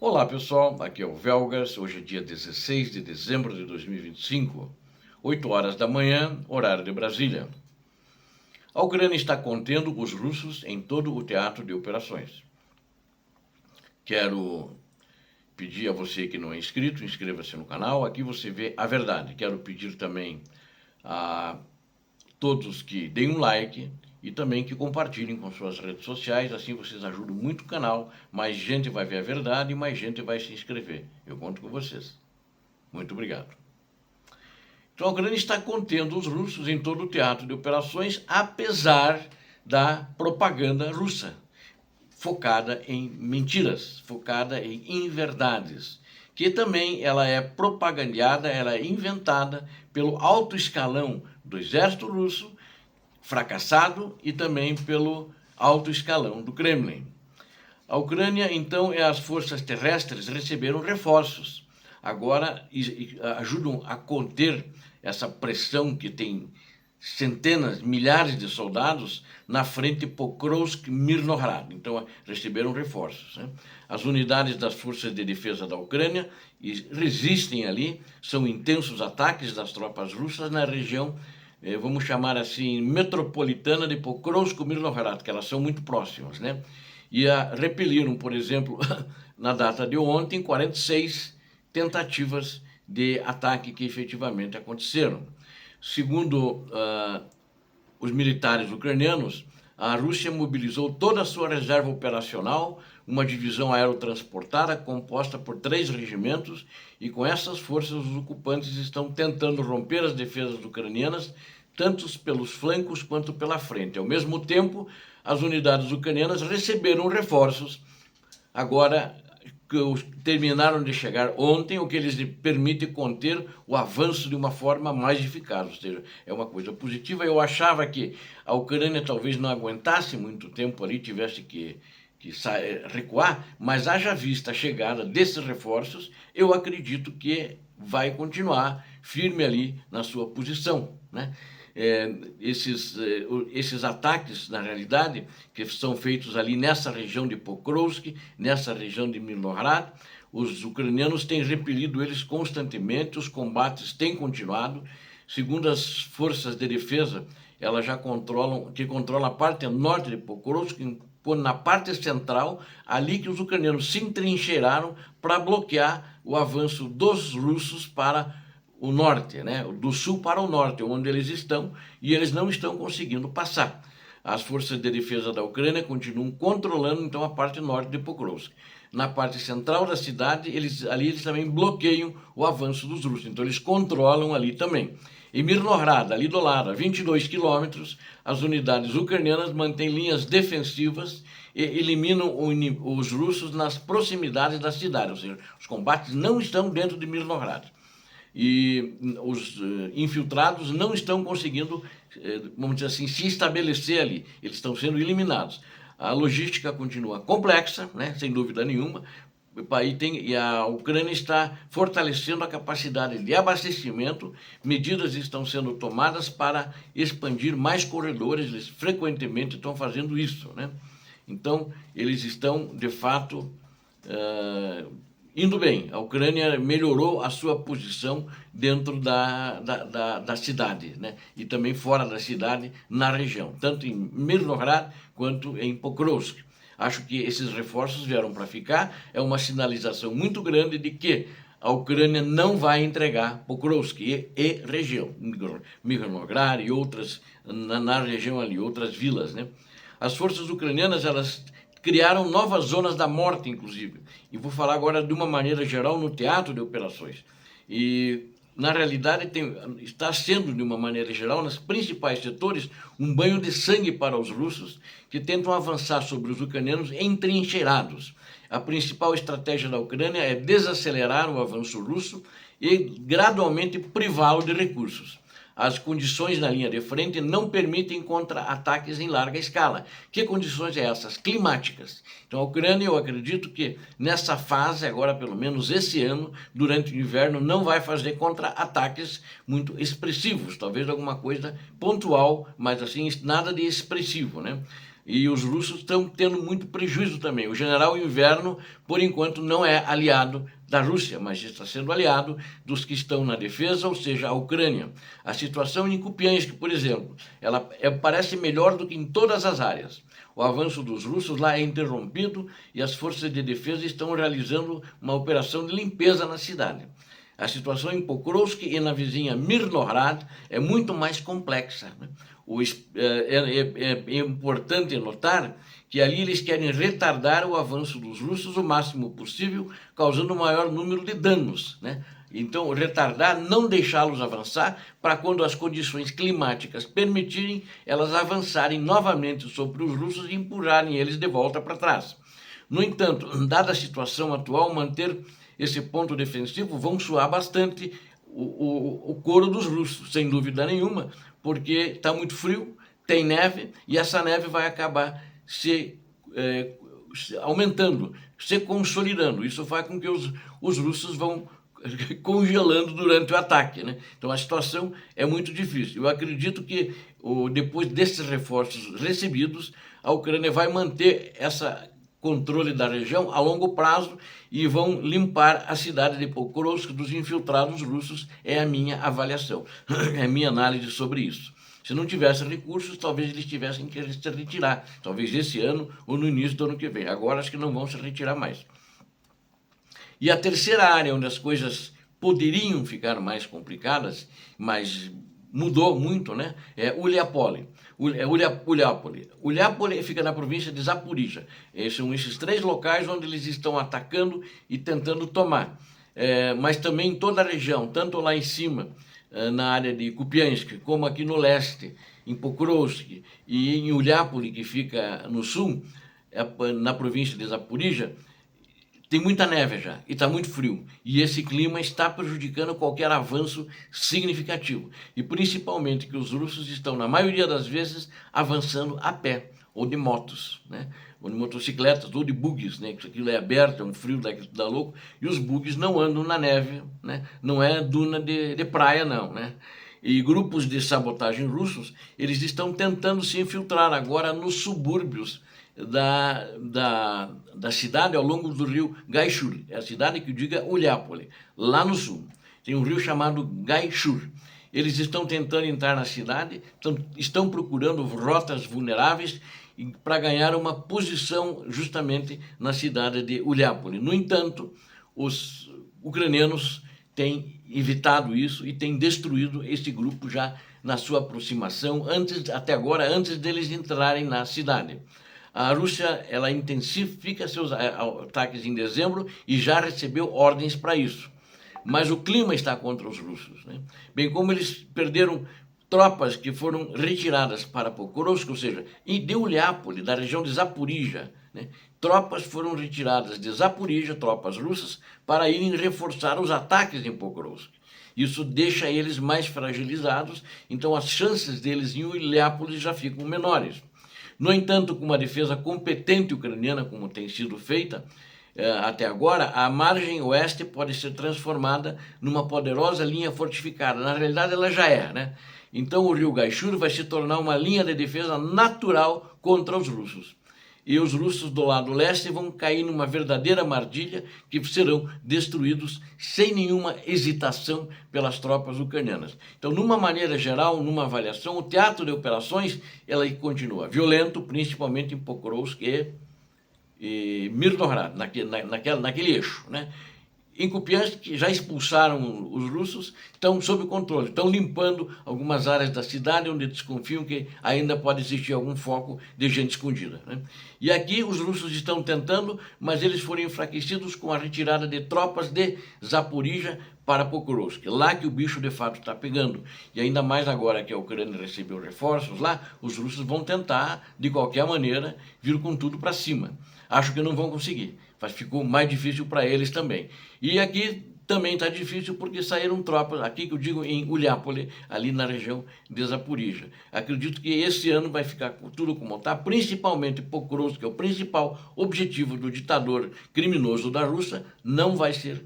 Olá pessoal, aqui é o Velgas, hoje é dia 16 de dezembro de 2025, 8 horas da manhã, horário de Brasília. A Ucrânia está contendo os russos em todo o teatro de operações. Quero pedir a você que não é inscrito, inscreva-se no canal, aqui você vê a verdade. Quero pedir também a todos que deem um like e também que compartilhem com suas redes sociais, assim vocês ajudam muito o canal, mais gente vai ver a verdade e mais gente vai se inscrever. Eu conto com vocês. Muito obrigado. Então a Ucrânia está contendo os russos em todo o teatro de operações, apesar da propaganda russa, focada em mentiras, focada em inverdades, que também ela é propagandeada, ela é inventada pelo alto escalão do exército russo, fracassado, e também pelo alto escalão do Kremlin. A Ucrânia, então, e as forças terrestres receberam reforços. Agora ajudam a conter essa pressão que tem centenas, milhares de soldados na frente Pokrovsk-Mirnohrad. Então, receberam reforços. Né? As unidades das forças de defesa da Ucrânia resistem ali, são intensos ataques das tropas russas na região, vamos chamar assim, metropolitana de Pokrovsk-Mirnohrad, que elas são muito próximas, né? E repeliram, por exemplo, na data de ontem, 46 tentativas de ataque que efetivamente aconteceram. Segundo os militares ucranianos, a Rússia mobilizou toda a sua reserva operacional, uma divisão aerotransportada composta por 3 regimentos, e com essas forças os ocupantes estão tentando romper as defesas ucranianas, tanto pelos flancos quanto pela frente. Ao mesmo tempo, as unidades ucranianas receberam reforços, agora que terminaram de chegar ontem, o que lhes permite conter o avanço de uma forma mais eficaz, ou seja, é uma coisa positiva. Eu achava que a Ucrânia talvez não aguentasse muito tempo ali, tivesse que recuar, mas haja vista a chegada desses reforços, eu acredito que vai continuar firme ali na sua posição, né? Esses ataques, na realidade, que são feitos ali nessa região de Pokrovsk, nessa região de Mirnohrad, os ucranianos têm repelido eles constantemente, os combates têm continuado. Segundo as forças de defesa, elas já controlam a parte norte de Pokrovsk, na parte central, ali que os ucranianos se entrincheiraram para bloquear o avanço dos russos para o norte, né? Do sul para o norte, onde eles estão, e eles não estão conseguindo passar. As forças de defesa da Ucrânia continuam controlando, então, a parte norte de Pokrovsk. Na parte central da cidade, eles também bloqueiam o avanço dos russos, então eles controlam ali também. Em Mirnohrad, ali do lado, a 22 quilômetros, as unidades ucranianas mantêm linhas defensivas e eliminam os russos nas proximidades da cidade, ou seja, os combates não estão dentro de Mirnohrad. E os infiltrados não estão conseguindo, vamos dizer assim, se estabelecer ali, eles estão sendo eliminados. A logística continua complexa, né, sem dúvida nenhuma, e a Ucrânia está fortalecendo a capacidade de abastecimento, medidas estão sendo tomadas para expandir mais corredores, eles frequentemente estão fazendo isso, né? Então, eles estão, de fato, indo bem. A Ucrânia melhorou a sua posição dentro da cidade, né? E também fora da cidade, na região, tanto em Mirnohrad quanto em Pokrovsk. Acho que esses reforços vieram para ficar, é uma sinalização muito grande de que a Ucrânia não vai entregar Pokrovsk e região, Mirnohrad e outras, na região ali, outras vilas, né? As forças ucranianas, elas criaram novas zonas da morte, inclusive. E vou falar agora de uma maneira geral no teatro de operações. E, na realidade, está sendo, de uma maneira geral, nos principais setores, um banho de sangue para os russos, que tentam avançar sobre os ucranianos entrincheirados. A principal estratégia da Ucrânia é desacelerar o avanço russo e gradualmente privá-lo de recursos. As condições na linha de frente não permitem contra-ataques em larga escala. Que condições são essas? Climáticas. Então a Ucrânia, eu acredito que nessa fase, agora pelo menos esse ano, durante o inverno, não vai fazer contra-ataques muito expressivos. Talvez alguma coisa pontual, mas assim, nada de expressivo, né? e os russos estão tendo muito prejuízo também. O general Inverno, por enquanto, não é aliado da Rússia, mas está sendo aliado dos que estão na defesa, ou seja, a Ucrânia. A situação em Kupiansk, por exemplo, ela parece melhor do que em todas as áreas. O avanço dos russos lá é interrompido e as forças de defesa estão realizando uma operação de limpeza na cidade. A situação em Pokrovsk e na vizinha Mirnohrad é muito mais complexa. É importante notar que ali eles querem retardar o avanço dos russos o máximo possível, causando o maior número de danos, né? Então, retardar, não deixá-los avançar, para quando as condições climáticas permitirem, elas avançarem novamente sobre os russos e empurrarem eles de volta para trás. No entanto, dada a situação atual, manter esse ponto defensivo vão suar bastante o couro dos russos, sem dúvida nenhuma, porque está muito frio, tem neve, e essa neve vai acabar se aumentando, se consolidando. Isso faz com que os russos vão congelando durante o ataque, né? Então a situação é muito difícil. Eu acredito que depois desses reforços recebidos, a Ucrânia vai manter essa controle da região a longo prazo e vão limpar a cidade de Pokrovsk dos infiltrados russos, é a minha avaliação, é a minha análise sobre isso. Se não tivesse recursos, talvez eles tivessem que se retirar, talvez esse ano ou no início do ano que vem. Agora acho que não vão se retirar mais. E a terceira área onde as coisas poderiam ficar mais complicadas, mas mudou muito, né? É Uliápole. Uliápole fica na província de Zaporizhia. São esses três locais onde eles estão atacando e tentando tomar. Mas também em toda a região, tanto lá em cima, na área de Kupiansk, como aqui no leste, em Pokrovsk e em Uliápole, que fica no sul, na província de Zaporizhia, tem muita neve já e está muito frio. E esse clima está prejudicando qualquer avanço significativo. E principalmente que os russos estão, na maioria das vezes, avançando a pé ou de motos, né? Ou de motocicletas, ou de bugs, né? Que aquilo é aberto, é um frio da louco, e os bugs não andam na neve, né? Não é duna de praia, não, né? E grupos de sabotagem russos, eles estão tentando se infiltrar agora nos subúrbios da cidade ao longo do rio Gaishur, é a cidade que diga Uliápole, lá no sul. Tem um rio chamado Gaishur. Eles estão tentando entrar na cidade, estão procurando rotas vulneráveis para ganhar uma posição justamente na cidade de Uliápole. No entanto, os ucranianos têm evitado isso e têm destruído esse grupo já na sua aproximação, até agora, antes deles entrarem na cidade. A Rússia, ela intensifica seus ataques em dezembro e já recebeu ordens para isso. Mas o clima está contra os russos, né? Bem como eles perderam tropas que foram retiradas para Pokrovsk, ou seja, de Uliápole, da região de Zaporizhia, né? Tropas foram retiradas de Zaporizhia, tropas russas, para irem reforçar os ataques em Pokrovsk. Isso deixa eles mais fragilizados, então as chances deles em Uliápole já ficam menores. No entanto, com uma defesa competente ucraniana, como tem sido feita até agora, a margem oeste pode ser transformada numa poderosa linha fortificada. Na realidade, ela já é, né? Então, o rio Gaishur vai se tornar uma linha de defesa natural contra os russos. E os russos do lado leste vão cair numa verdadeira armadilha que serão destruídos sem nenhuma hesitação pelas tropas ucranianas. Então, numa maneira geral, numa avaliação, o teatro de operações ela continua violento, principalmente em Pokrovsk e Mirnohrad, naquele eixo, né? Em Kupiansk, já expulsaram os russos, estão sob controle, estão limpando algumas áreas da cidade onde desconfiam que ainda pode existir algum foco de gente escondida, né? E aqui os russos estão tentando, mas eles foram enfraquecidos com a retirada de tropas de Zaporizhia para Pokrovsk, lá que o bicho de fato está pegando. E ainda mais agora que a Ucrânia recebeu reforços lá, os russos vão tentar, de qualquer maneira, vir com tudo para cima. Acho que não vão conseguir, mas ficou mais difícil para eles também. E aqui também está difícil porque saíram tropas, aqui que eu digo em Uliápole, ali na região de Zaporizhia. Acredito que esse ano vai ficar tudo como está, principalmente Pokrovsk, que é o principal objetivo do ditador criminoso da Rússia, não vai ser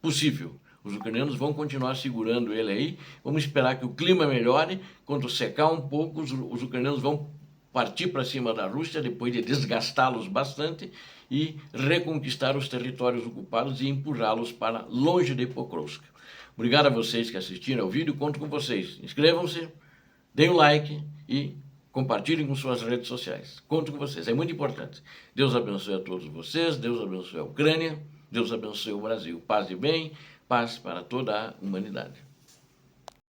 possível. Os ucranianos vão continuar segurando ele aí, vamos esperar que o clima melhore, quando secar um pouco, os ucranianos vão partir para cima da Rússia, depois de desgastá-los bastante, e reconquistar os territórios ocupados e empurrá-los para longe de Pokrovsk. Obrigado a vocês que assistiram ao vídeo, conto com vocês. Inscrevam-se, deem um like e compartilhem com suas redes sociais. Conto com vocês, é muito importante. Deus abençoe a todos vocês, Deus abençoe a Ucrânia, Deus abençoe o Brasil. Paz e bem, paz para toda a humanidade.